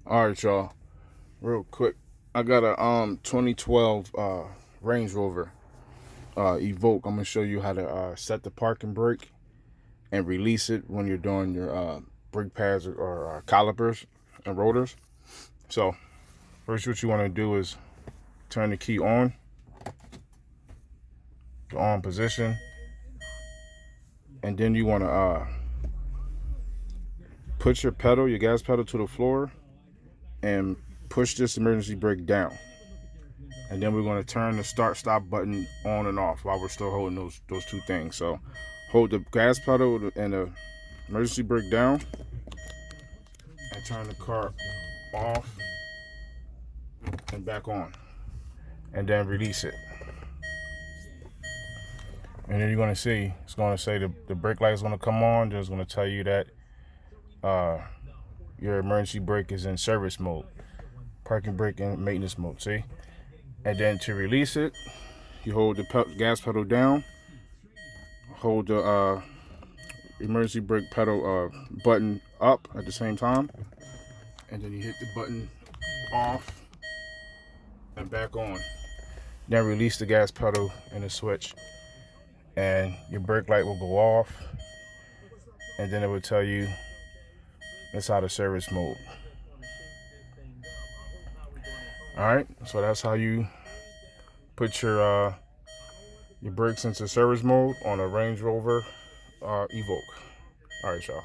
All right, y'all. Real quick, I got a 2012 Range Rover Evoque. I'm gonna show you how to set the parking brake and release it when you're doing your brake pads or calipers and rotors. So first, what you want to do is turn the key on, the on position, and then you want to put your gas pedal to the floor, and push this emergency brake down. And then we're going to turn the start stop button on and off while we're still holding those two things. So hold the gas pedal and the emergency brake down and turn the car off and back on, and then release it. And then you're going to see it's going to say the brake light is going to come on. Then it's going to tell you that your emergency brake is in service mode, parking brake in maintenance mode. See? And then to release it, you hold the gas pedal down, hold the emergency brake pedal button up at the same time, and then you hit the button off and back on. Then release the gas pedal and the switch, and your brake light will go off, and then it will tell you it's out of service mode. Alright, so that's how you put your brakes into service mode on a Range Rover Evoque. Alright, y'all.